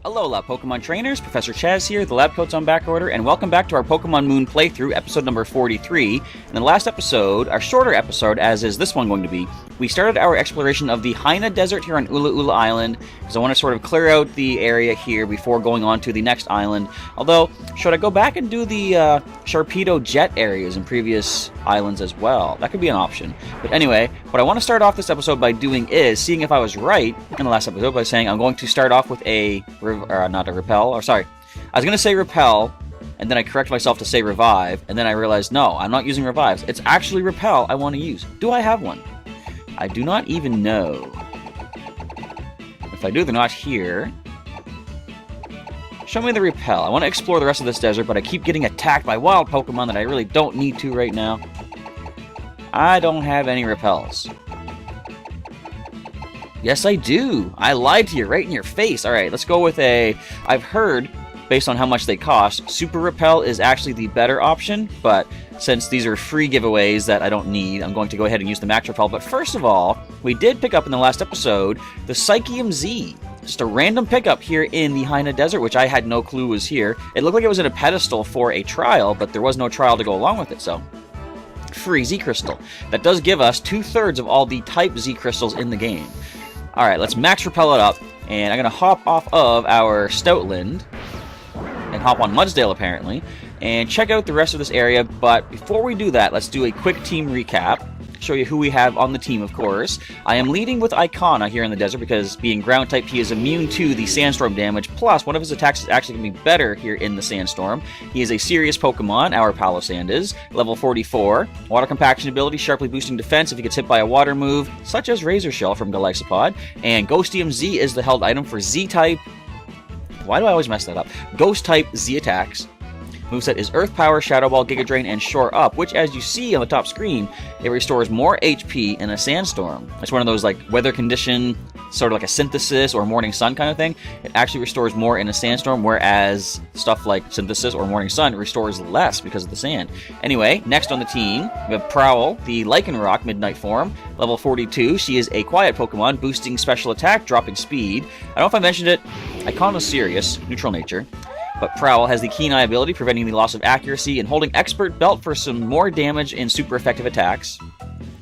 Alola, Pokemon Trainers, Professor Chaz here, the lab coat's on back order, and welcome back to our Pokemon Moon playthrough, episode number 43. In the last episode, our shorter episode, as is this one going to be, we started our exploration of the Haina Desert here on Ula Ula Island, because I want to sort of clear out the area here before going on to the next island. Although, should I go back and do the Sharpedo Jet areas in previous islands as well? That could be an option. But anyway, what I want to start off this episode by doing is seeing if I was right in the last episode by saying I'm going to start off with I was going to say repel, and then I correct myself to say revive, and then I realized, no, I'm not using revives. It's actually repel I want to use. Do I have one? I do not even know. If I do, they're not here. Show me the repel. I want to explore the rest of this desert, but I keep getting attacked by wild Pokemon that I really don't need to right now. I don't have any repels. Yes, I do. I lied to you right in your face. Alright, let's go with I've heard, based on how much they cost, Super Repel is actually the better option, but since these are free giveaways that I don't need, I'm going to go ahead and use the Max Repel. But first of all, we did pick up in the last episode the Psychium Z. Just a random pickup here in the Haina Desert, which I had no clue was here. It looked like it was in a pedestal for a trial, but there was no trial to go along with it, so free Z Crystal. That does give us 2/3 of all the Type Z Crystals in the game. Alright, let's Max Repel it up, and I'm going to hop off of our Stoutland, and hop on Mudsdale apparently, and check out the rest of this area. But before we do that, let's do a quick team recap. Show you who we have on the team, of course. I am leading with Icona here in the desert because being ground type, he is immune to the sandstorm damage, plus one of his attacks is actually going to be better here in the sandstorm. He is a serious Pokemon, our Palossand is, level 44. Water compaction ability, sharply boosting defense if he gets hit by a water move, such as Razor Shell from Galaxapod. And Ghostium Z is the held item for Z-type. Why do I always mess that up? Ghost-type Z attacks. Moveset is Earth Power, Shadow Ball, Giga Drain, and Shore Up, which, as you see on the top screen, it restores more HP in a sandstorm. It's one of those, like, weather condition, sort of like a synthesis or morning sun kind of thing. It actually restores more in a sandstorm, whereas stuff like synthesis or morning sun restores less because of the sand. Anyway, next on the team, we have Prowl, the Lycanroc Midnight form, level 42. She is a quiet Pokemon, boosting special attack, dropping speed. I don't know if I mentioned it. Icona's serious, neutral nature. But Prowl has the Keen Eye ability, preventing the loss of accuracy, and holding Expert Belt for some more damage in super effective attacks.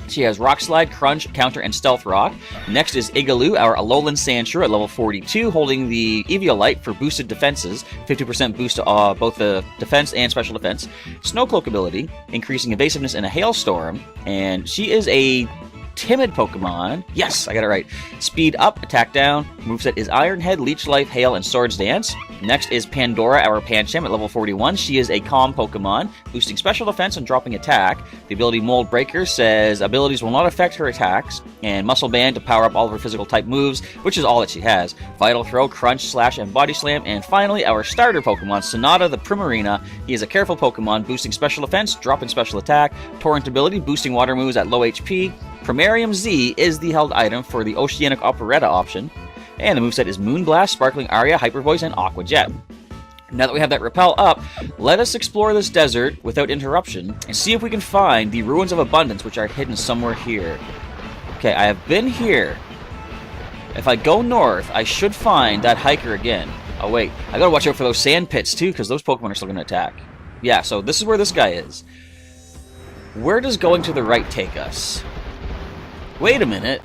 She has Rock Slide, Crunch, Counter, and Stealth Rock. Next is Igaloo, our Alolan Sandshrew at level 42, holding the Eviolite for boosted defenses, 50% boost to both the defense and special defense. Snowcloak ability, increasing evasiveness in a hailstorm, and she is a timid Pokemon. Yes, I got it right. Speed up, attack down. Moveset is Iron Head, Leech Life, Hail, and Swords Dance. Next is Pandora, our Pancham at level 41. She is a calm Pokemon, boosting special defense and dropping attack. The ability Mold Breaker says abilities will not affect her attacks, and Muscle Band to power up all of her physical type moves, which is all that she has. Vital Throw, Crunch, Slash, and Body Slam. And finally, our starter Pokemon, Sonata the Primarina. He is a careful Pokemon, boosting special defense, dropping special attack, Torrent ability, boosting water moves at low HP. Primarium Z is the held item for the Oceanic Operetta option. And the moveset is Moonblast, Sparkling Aria, Hyper Voice, and Aqua Jet. Now that we have that repel up, let us explore this desert without interruption and see if we can find the Ruins of Abundance, which are hidden somewhere here. Okay, I have been here. If I go north, I should find that hiker again. Oh wait, I gotta watch out for those sand pits too, because those Pokemon are still gonna attack. Yeah, so this is where this guy is. Where does going to the right take us? Wait a minute.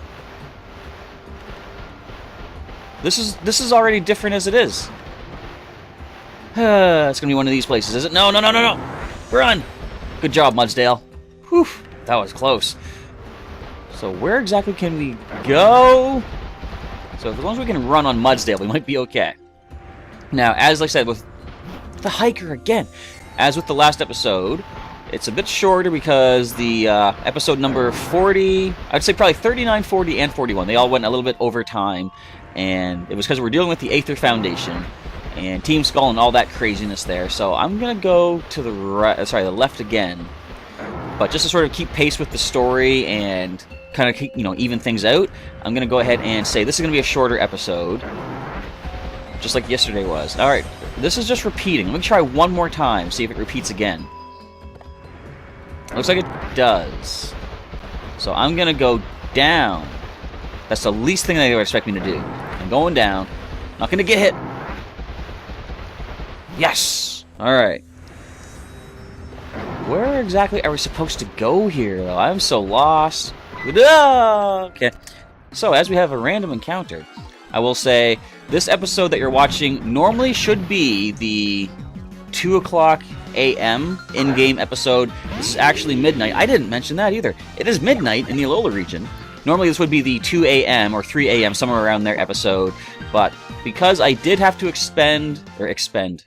This is already different as it is. It's gonna be one of these places, is it? No, no, no, no, no! Run! Good job, Mudsdale. Whew, that was close. So where exactly can we go? So as long as we can run on Mudsdale, we might be okay. Now, as I said, with the hiker again, as with the last episode, it's a bit shorter because the episode number 40, I'd say probably 39, 40, and 41, they all went a little bit over time, and it was because we're dealing with the Aether Foundation and Team Skull and all that craziness there. So I'm gonna go to the right, sorry, the left again, but just to sort of keep pace with the story and kind of keep, even things out, I'm gonna go ahead and say this is gonna be a shorter episode, just like yesterday was. All right, this is just repeating. Let me try one more time, see if it repeats again. Looks like it does. So I'm gonna go down. That's the least thing they would expect me to do. I'm going down. Not gonna get hit. Yes! Alright. Where exactly are we supposed to go here, though? I'm so lost. Okay. So, as we have a random encounter, I will say, this episode that you're watching normally should be the 2 o'clock a.m. in-game episode. This is actually midnight. I didn't mention that either. It is midnight in the Alola region. Normally this would be the 2 a.m. or 3 a.m., somewhere around there episode, but because I did have to expand or extend.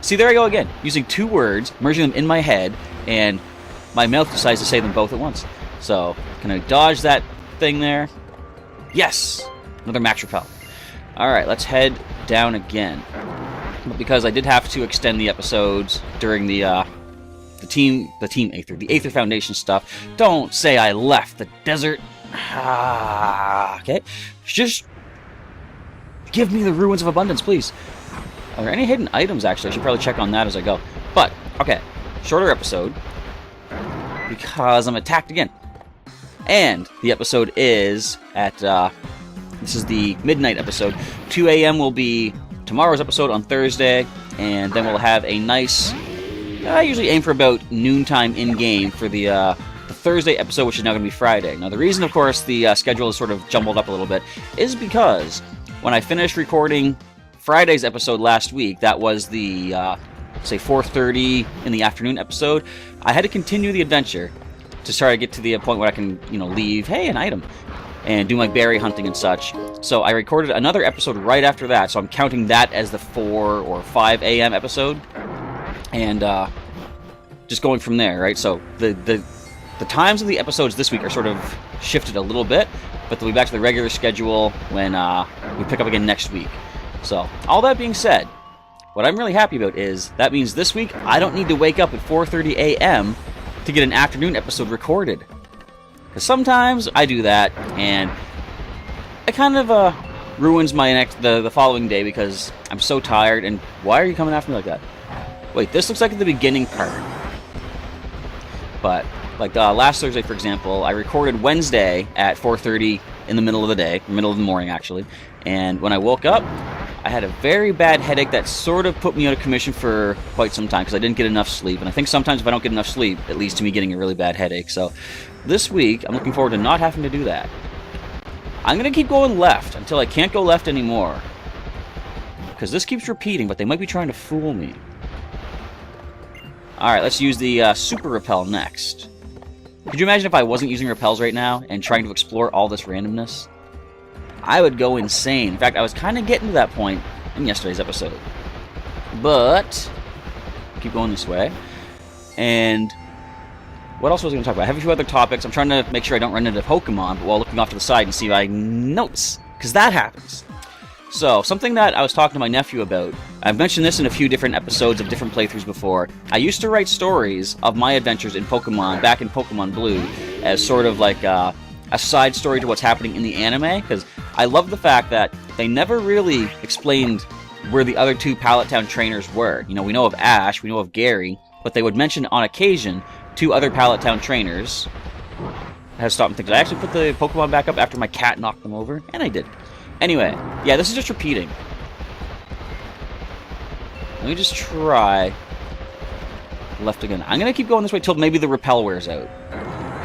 See, there I go again, using two words, merging them in my head, and my mouth decides to say them both at once. So, can I dodge that thing there? Yes! Another max repel. Alright, let's head down again. But because I did have to extend the episodes during the Aether Foundation stuff, don't say I left the desert. Okay? Just give me the Ruins of Abundance, please. Are there any hidden items, actually? I should probably check on that as I go. But, okay. Shorter episode. Because I'm attacked again. And the episode is at, this is the midnight episode. 2 a.m. will be tomorrow's episode on Thursday. And then we'll have a nice, I usually aim for about noontime in-game for the Thursday episode, which is now going to be Friday. Now, the reason, of course, the schedule is sort of jumbled up a little bit is because when I finished recording Friday's episode last week, that was the, say, 4:30 in the afternoon episode, I had to continue the adventure to try to get to the point where I can, leave, hey, an item, and do my berry hunting and such. So I recorded another episode right after that, so I'm counting that as the 4 or 5 a.m. episode, and just going from there, right? So the times of the episodes this week are sort of shifted a little bit, but they'll be back to the regular schedule when we pick up again next week. So, all that being said, what I'm really happy about is that means this week I don't need to wake up at 4:30 a.m. to get an afternoon episode recorded. Because sometimes I do that, and it kind of ruins my the following day because I'm so tired, and why are you coming after me like that? Wait, this looks like the beginning part. But, like last Thursday, for example, I recorded Wednesday at 4:30 in the middle of the day, middle of the morning actually, and when I woke up, I had a very bad headache that sort of put me out of commission for quite some time because I didn't get enough sleep, and I think sometimes if I don't get enough sleep, it leads to me getting a really bad headache. So this week, I'm looking forward to not having to do that. I'm going to keep going left until I can't go left anymore, because this keeps repeating, but they might be trying to fool me. Alright, let's use the Super Repel next. Could you imagine if I wasn't using repels right now and trying to explore all this randomness? I would go insane. In fact, I was kind of getting to that point in yesterday's episode. But, keep going this way. And what else was I going to talk about? I have a few other topics. I'm trying to make sure I don't run into Pokemon, but while looking off to the side and see my notes, because that happens. So, something that I was talking to my nephew about, I've mentioned this in a few different episodes of different playthroughs before. I used to write stories of my adventures in Pokemon, back in Pokemon Blue, as sort of like a side story to what's happening in the anime, because I love the fact that they never really explained where the other two Pallet Town trainers were. We know of Ash, we know of Gary, but they would mention on occasion two other Pallet Town trainers. I had to stop and think, did I actually put the Pokemon back up after my cat knocked them over? And I did. Anyway, yeah, this is just repeating. Let me just try left again. I'm going to keep going this way till maybe the repel wears out.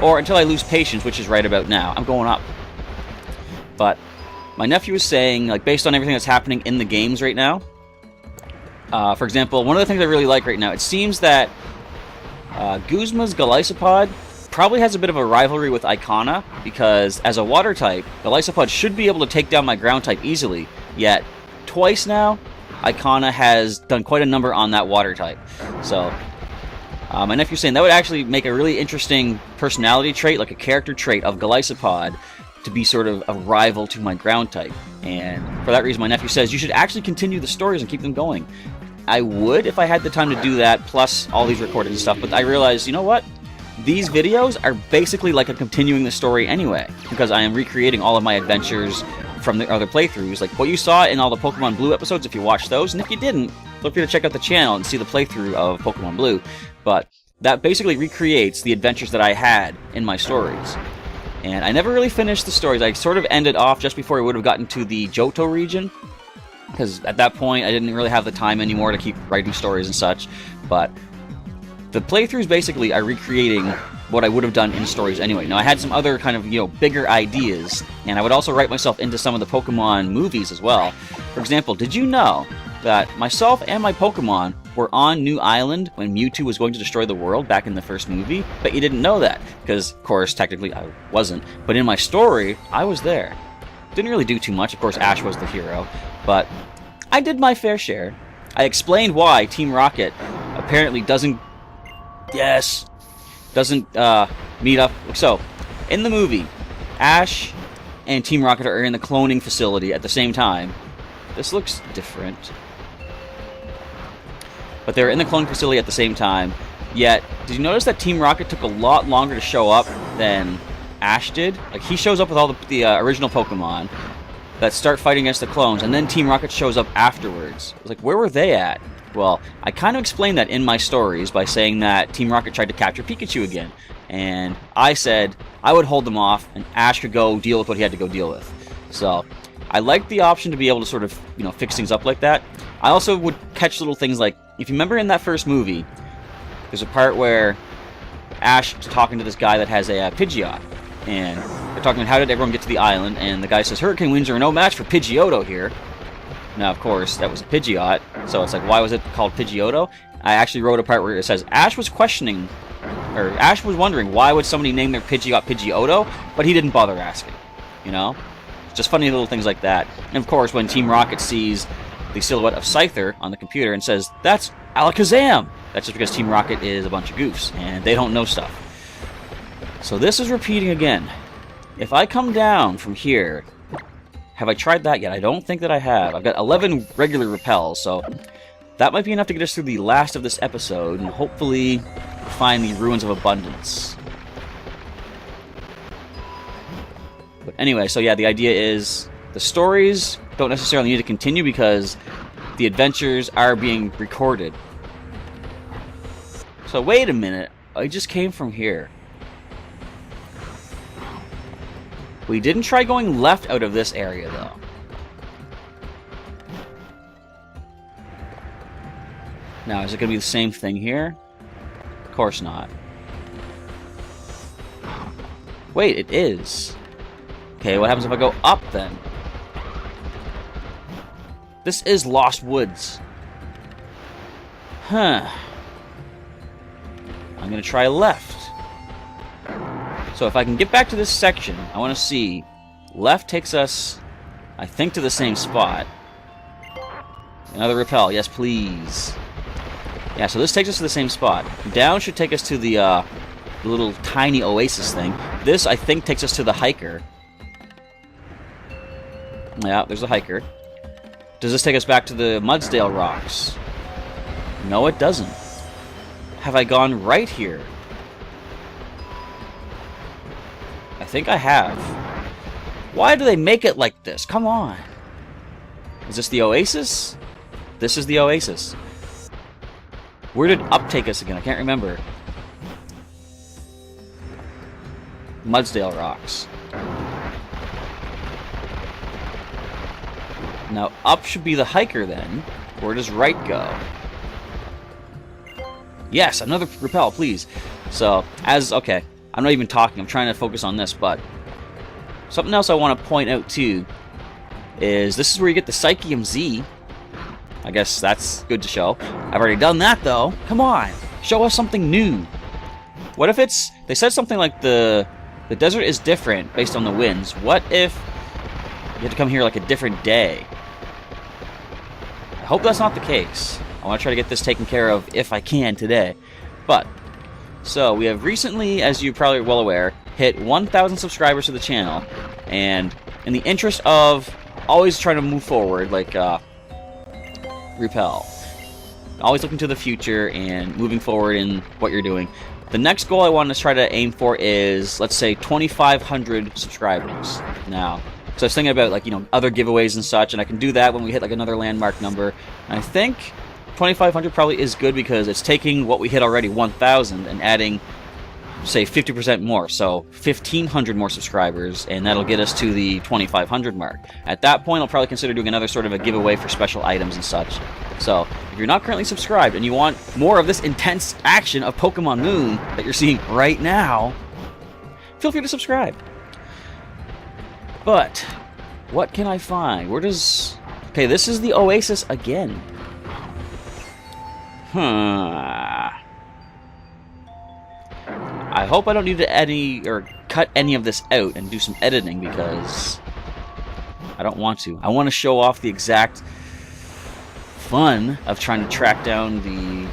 Or until I lose patience, which is right about now. I'm going up. But my nephew was saying, like, based on everything that's happening in the games right now, for example, one of the things I really like right now, it seems that Guzma's Golisopod probably has a bit of a rivalry with Icona, because as a water type, Golisopod should be able to take down my ground type easily, yet twice now, Icona has done quite a number on that water type. So, my nephew's saying that would actually make a really interesting personality trait, like a character trait of Golisopod, to be sort of a rival to my ground type. And for that reason, my nephew says you should actually continue the stories and keep them going. I would if I had the time to do that, plus all these recordings and stuff, but I realized, you know what? These videos are basically like a continuing the story anyway, because I am recreating all of my adventures from the other playthroughs, like what you saw in all the Pokemon Blue episodes if you watched those, and if you didn't, feel free to check out the channel and see the playthrough of Pokemon Blue. But that basically recreates the adventures that I had in my stories. And I never really finished the stories. I sort of ended off just before I would have gotten to the Johto region. because at that point I didn't really have the time anymore to keep writing stories and such. But the playthrough is basically I recreating what I would have done in stories anyway. Now I had some other kind of, you know, bigger ideas, and I would also write myself into some of the Pokemon movies as well. For example, did you know that myself and my Pokemon were on New Island when Mewtwo was going to destroy the world back in the first movie? But you didn't know that, because, of course, technically I wasn't. But in my story, I was there. Didn't really do too much. Of course, Ash was the hero. But I did my fair share. I explained why Team Rocket apparently doesn't meet up. So, in the movie, Ash and Team Rocket are in the cloning facility at the same time. This looks different. But they're in the cloning facility at the same time. Yet, did you notice that Team Rocket took a lot longer to show up than Ash did? Like, he shows up with all the original Pokemon that start fighting against the clones, and then Team Rocket shows up afterwards. I was like, where were they at? Well, I kind of explained that in my stories by saying that Team Rocket tried to capture Pikachu again. And I said I would hold them off, and Ash could go deal with what he had to go deal with. So, I liked the option to be able to sort of, you know, fix things up like that. I also would catch little things like, if you remember in that first movie, there's a part where Ash is talking to this guy that has a Pidgeot. And they're talking about how did everyone get to the island, and the guy says, Hurricane Winds are no match for Pidgeotto here. Now, of course, that was a Pidgeot, so it's like, why was it called Pidgeotto? I actually wrote a part where it says, Ash was wondering why would somebody name their Pidgeot Pidgeotto, but he didn't bother asking, you know? Just funny little things like that. And of course, when Team Rocket sees the silhouette of Scyther on the computer and says, that's Alakazam! That's just because Team Rocket is a bunch of goofs, and they don't know stuff. So this is repeating again. If I come down from here, have I tried that yet? I don't think that I have. I've got 11 regular repels, so that might be enough to get us through the last of this episode, and hopefully find the Ruins of Abundance. But anyway, so yeah, the idea is the stories don't necessarily need to continue because the adventures are being recorded. So wait a minute, I just came from here. We didn't try going left out of this area, though. Now, is it going to be the same thing here? Of course not. Wait, it is. Okay, what happens if I go up, then? This is Lost Woods. Huh. I'm going to try left. So if I can get back to this section, I want to see. Left takes us, I think, to the same spot. Another repel. Yes, please. Yeah, so this takes us to the same spot. Down should take us to the little tiny oasis thing. This, I think, takes us to the hiker. Yeah, there's a hiker. Does this take us back to the Mudsdale Rocks? No, it doesn't. Have I gone right here? I think I have. Why do they make it like this? Come on. Is this the oasis? This is the oasis. Where did up take us again? I can't remember. Mudsdale Rocks. Now, up should be the hiker then. Where does right go? Yes, another repel, please. So, okay. I'm not even talking. I'm trying to focus on this, but something else I want to point out, too, is this is where you get the Psychium Z. I guess that's good to show. I've already done that, though. Come on. Show us something new. What if it's... They said something like the desert is different based on the winds. What if you have to come here like a different day? I hope that's not the case. I want to try to get this taken care of if I can today. But, so we have recently, as you probably are well aware, hit 1,000 subscribers to the channel. And in the interest of always trying to move forward, like Repel, always looking to the future and moving forward in what you're doing, the next goal I want to try to aim for is, let's say, 2,500 subscribers. Now, so I was thinking about, like, other giveaways and such, and I can do that when we hit, like, another landmark number. And I think 2,500 probably is good because it's taking what we hit already, 1,000, and adding say 50% more, so 1,500 more subscribers, and that'll get us to the 2,500 mark. At that point, I'll probably consider doing another sort of a giveaway for special items and such. So, if you're not currently subscribed and you want more of this intense action of Pokemon Moon that you're seeing right now, feel free to subscribe. But, what can I find? Where does... Okay, this is the Oasis again. I hope I don't need to cut any of this out and do some editing, because I don't want to. I want to show off the exact fun of trying to track down the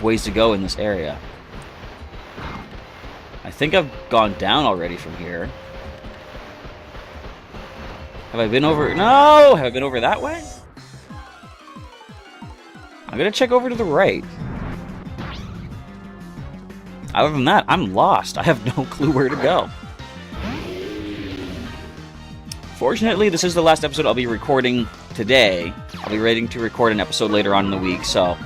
ways to go in this area. I think I've gone down already from here. Have I been over... No! Have I been over that way? I'm gonna check over to the right. Other than that, I'm lost. I have no clue where to go. Fortunately, this is the last episode I'll be recording today. I'll be ready to record an episode later on in the week, so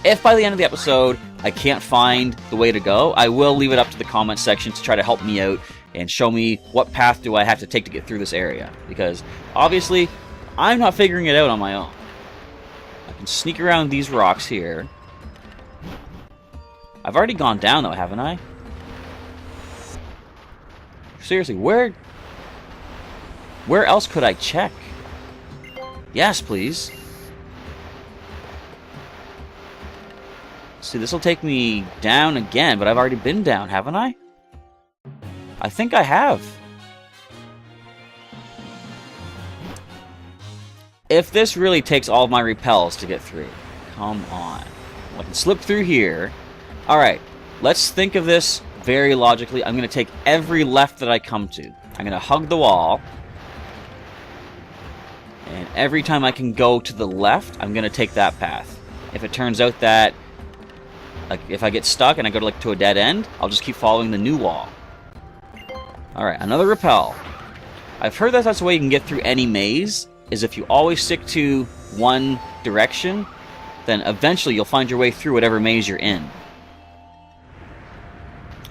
if by the end of the episode I can't find the way to go, I will leave it up to the comment section to try to help me out and show me what path do I have to take to get through this area. Because, obviously, I'm not figuring it out on my own. I can sneak around these rocks here. I've already gone down, though, haven't I? Seriously, where else could I check? Yes, please. See, this will take me down again, but I've already been down, haven't I? I think I have. If this really takes all of my repels to get through. Come on. I can slip through here. Alright, let's think of this very logically. I'm going to take every left that I come to. I'm going to hug the wall. And every time I can go to the left, I'm going to take that path. If it turns out that, like, if I get stuck and I go to a dead end, I'll just keep following the new wall. Alright, another repel. I've heard that that's the way you can get through any maze, is if you always stick to one direction, then eventually you'll find your way through whatever maze you're in.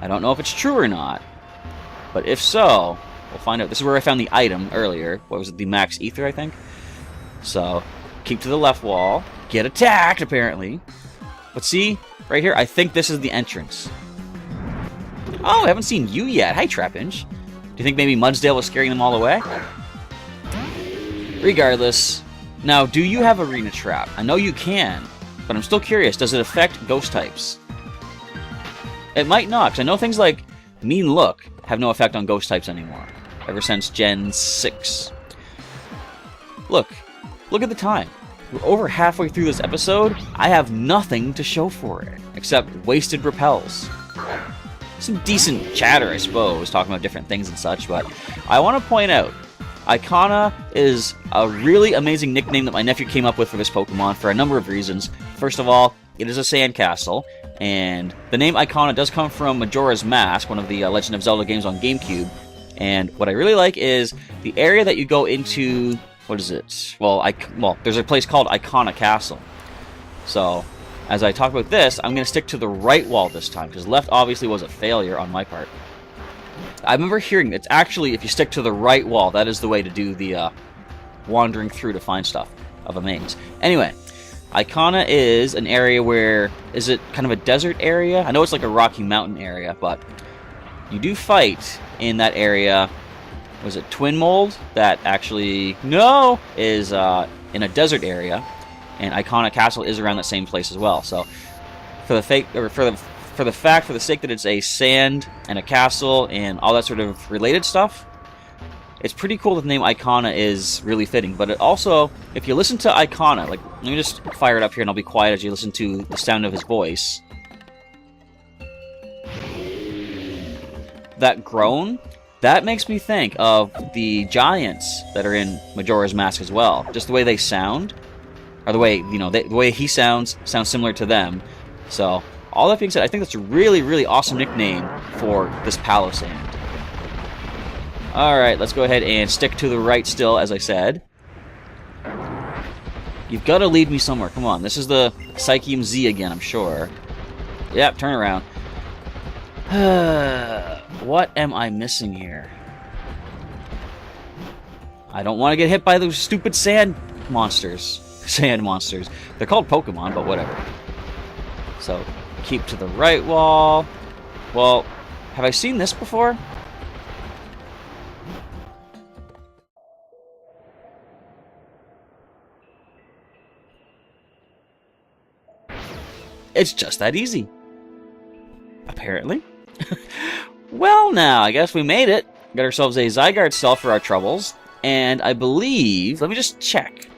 I don't know if it's true or not, but if so, we'll find out. This is where I found the item earlier. What was it? The max ether, I think? So, keep to the left wall. Get attacked, apparently. But see, right here, I think this is the entrance. Oh, I haven't seen you yet. Hi, Trapinch. Do you think maybe Mudsdale was scaring them all away? Regardless. Now, do you have Arena Trap? I know you can, but I'm still curious. Does it affect ghost types? It might not, because I know things like Mean Look have no effect on ghost types anymore, ever since Gen 6. Look at the time. We're over halfway through this episode. I have nothing to show for it, except wasted repels. Some decent chatter, I suppose, talking about different things and such, but I want to point out, Icona is a really amazing nickname that my nephew came up with for this Pokemon for a number of reasons. First of all, it is a sandcastle, and the name Icona does come from Majora's Mask, one of the Legend of Zelda games on GameCube. And what I really like is the area that you go into. What is it? Well, there's a place called Icona Castle. So, as I talk about this, I'm going to stick to the right wall this time, because left obviously was a failure on my part. I remember hearing it's actually, if you stick to the right wall, that is the way to do the wandering through to find stuff of a maze. Anyway, Icona is an area where, is it kind of a desert area? I know it's like a Rocky Mountain area, but you do fight in that area. Was it Twin Mold? That actually, no, is in a desert area, and Icona Castle is around that same place as well. So, for the sake that it's a sand and a castle and all that sort of related stuff, it's pretty cool that the name Icona is really fitting. But it also, if you listen to Icona, like, let me just fire it up here and I'll be quiet as you listen to the sound of his voice. That groan, that makes me think of the giants that are in Majora's Mask as well. Just the way they sound, or the way, the way he sounds similar to them. So, all that being said, I think that's a really, really awesome nickname for this Palossand. Alright, let's go ahead and stick to the right still, as I said. You've got to lead me somewhere. Come on, this is the Psychium Z again, I'm sure. Yep, turn around. What am I missing here? I don't want to get hit by those stupid sand monsters. Sand monsters. They're called Pokemon, but whatever. So, keep to the right wall. Well, have I seen this before? It's just that easy. Apparently. Well, now, I guess we made it. Got ourselves a Zygarde cell for our troubles. And I believe... Let me just check.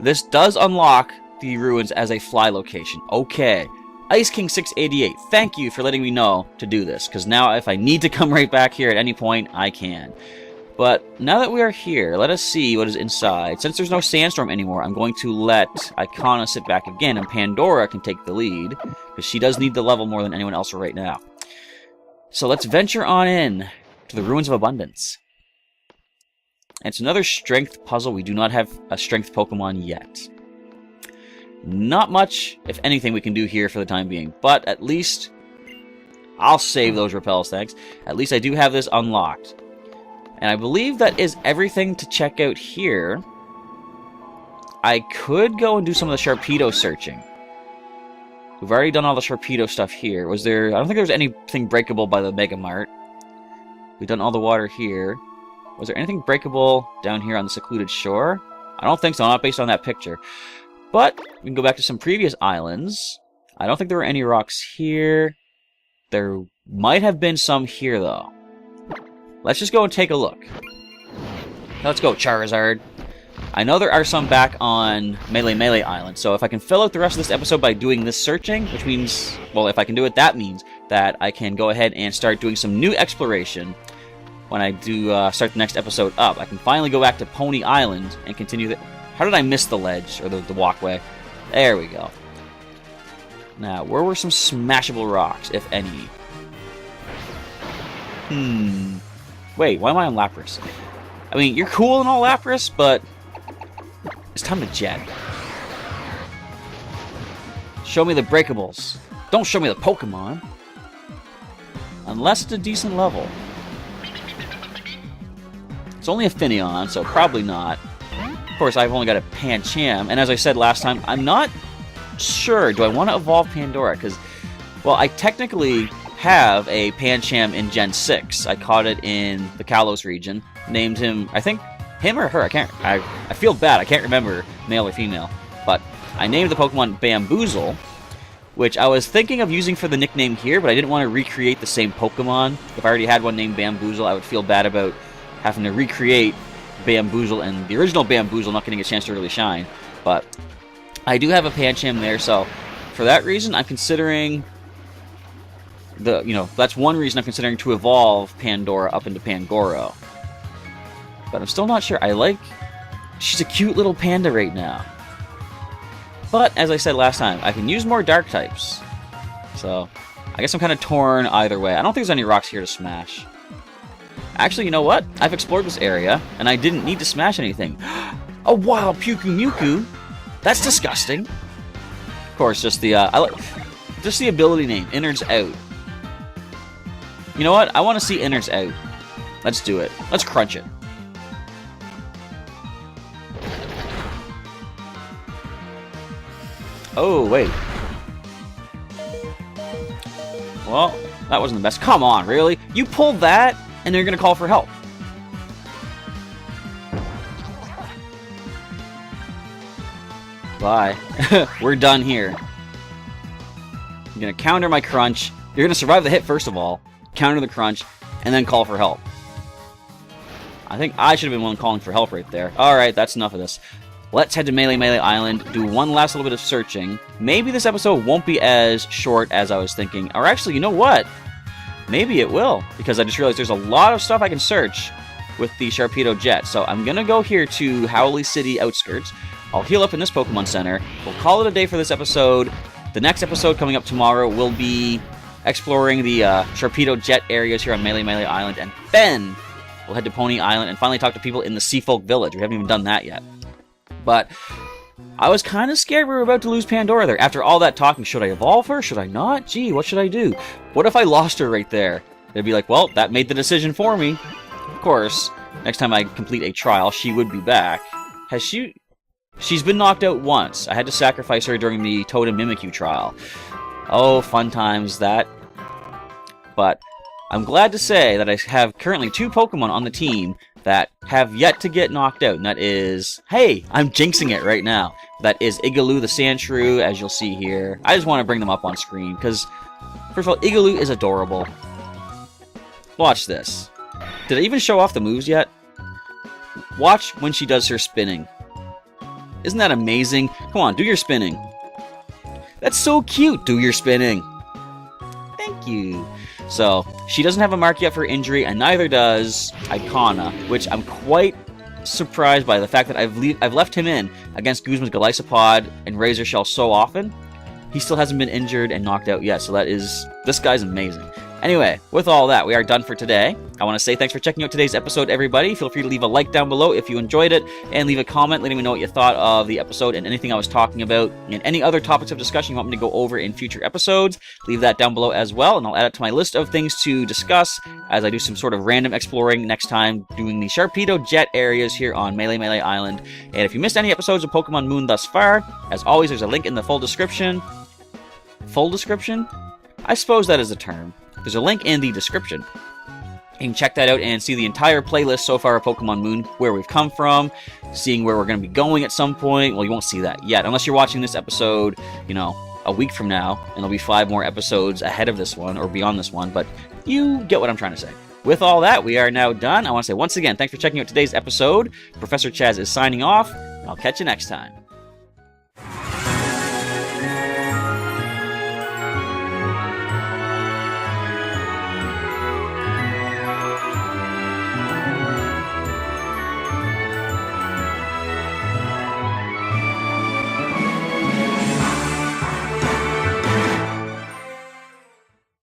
This does unlock the ruins as a fly location. Okay. Ice King 688, thank you for letting me know to do this. Because now if I need to come right back here at any point, I can. But now that we are here, let us see what is inside. Since there's no sandstorm anymore, I'm going to let Icona sit back again, and Pandora can take the lead, because she does need the level more than anyone else right now. So let's venture on in to the Ruins of Abundance. And it's another strength puzzle. We do not have a strength Pokemon yet. Not much, if anything, we can do here for the time being, but at least I'll save those repels, thanks. At least I do have this unlocked. And I believe that is everything to check out here. I could go and do some of the Sharpedo searching. We've already done all the Sharpedo stuff here. Was there... I don't think there was anything breakable by the Mega Mart. We've done all the water here. Was there anything breakable down here on the secluded shore? I don't think so, not based on that picture. But we can go back to some previous islands. I don't think there were any rocks here. There might have been some here, though. Let's just go and take a look. Let's go, Charizard. I know there are some back on Melee Island, so if I can fill out the rest of this episode by doing this searching, which means, well, if I can do it, that means that I can go ahead and start doing some new exploration when I do start the next episode up. I can finally go back to Pony Island and continue the... How did I miss the ledge, or the walkway? There we go. Now, where were some smashable rocks, if any? Wait, why am I on Lapras? I mean, you're cool and all, Lapras, but it's time to jet. Show me the breakables. Don't show me the Pokemon. Unless it's a decent level. It's only a Finneon, so probably not. Of course, I've only got a Pancham, and as I said last time, I'm not sure. Do I want to evolve Pandora? Because, well, I technically have a Pancham in Gen 6. I caught it in the Kalos region. Named him, I think, him or her. I feel bad. I can't remember male or female. But I named the Pokemon Bamboozle, which I was thinking of using for the nickname here, but I didn't want to recreate the same Pokemon. If I already had one named Bamboozle, I would feel bad about having to recreate Bamboozle and the original Bamboozle not getting a chance to really shine. But I do have a Pancham there, so for that reason, I'm considering that's one reason I'm considering to evolve Pandora up into Pangoro. But I'm still not sure. She's a cute little panda right now. But, as I said last time, I can use more dark types. So, I guess I'm kind of torn either way. I don't think there's any rocks here to smash. Actually, you know what? I've explored this area, and I didn't need to smash anything. A wild Puku-Muku? That's disgusting. Of course, just the ability name, Innards Out. You know what? I want to see Innards Out. Let's do it. Let's crunch it. Oh, wait. Well, that wasn't the best. Come on, really? You pulled that, and you're going to call for help. Bye. We're done here. I'm going to counter my crunch. You're going to survive the hit, first of all. Counter the crunch, and then call for help. I think I should have been one calling for help right there. Alright, that's enough of this. Let's head to Melee Island, do one last little bit of searching. Maybe this episode won't be as short as I was thinking. Or actually, you know what? Maybe it will, because I just realized there's a lot of stuff I can search with the Sharpedo Jet. So I'm going to go here to Howley City outskirts. I'll heal up in this Pokemon Center. We'll call it a day for this episode. The next episode coming up tomorrow will be exploring the Sharpedo Jet areas here on Melee Island. And then we'll head to Pony Island and finally talk to people in the Seafolk Village. We haven't even done that yet. But I was kind of scared we were about to lose Pandora there. After all that talking, should I evolve her? Should I not? Gee, what should I do? What if I lost her right there? They'd be like, well, that made the decision for me. Of course, next time I complete a trial, she would be back. Has she... She's been knocked out once. I had to sacrifice her during the Totem Mimikyu trial. Oh, fun times that. But I'm glad to say that I have currently 2 Pokemon on the team that have yet to get knocked out. And that is... Hey, I'm jinxing it right now. That is Igaloo the Sandshrew, as you'll see here. I just want to bring them up on screen, because, first of all, Igaloo is adorable. Watch this. Did I even show off the moves yet? Watch when she does her spinning. Isn't that amazing? Come on, do your spinning. That's so cute. Do your spinning. Thank you. So, she doesn't have a mark yet for injury, and neither does Icona, which I'm quite surprised by the fact that I've left him in against Guzma's Golisopod and Razor Shell so often. He still hasn't been injured and knocked out yet, so this guy's amazing. Anyway, with all that, we are done for today. I want to say thanks for checking out today's episode, everybody. Feel free to leave a like down below if you enjoyed it, and leave a comment letting me know what you thought of the episode and anything I was talking about, and any other topics of discussion you want me to go over in future episodes. Leave that down below as well, and I'll add it to my list of things to discuss as I do some sort of random exploring next time, doing the Sharpedo Jet areas here on Melee Island. And if you missed any episodes of Pokemon Moon thus far, as always, there's a link in the full description. Full description? I suppose that is a term. There's a link in the description. You can check that out and see the entire playlist so far of Pokemon Moon, where we've come from, seeing where we're going to be going at some point. Well, you won't see that yet, unless you're watching this episode, you know, a week from now, and there'll be 5 more episodes ahead of this one, or beyond this one, but you get what I'm trying to say. With all that, we are now done. I want to say once again, thanks for checking out today's episode. Professor Chaz is signing off, and I'll catch you next time.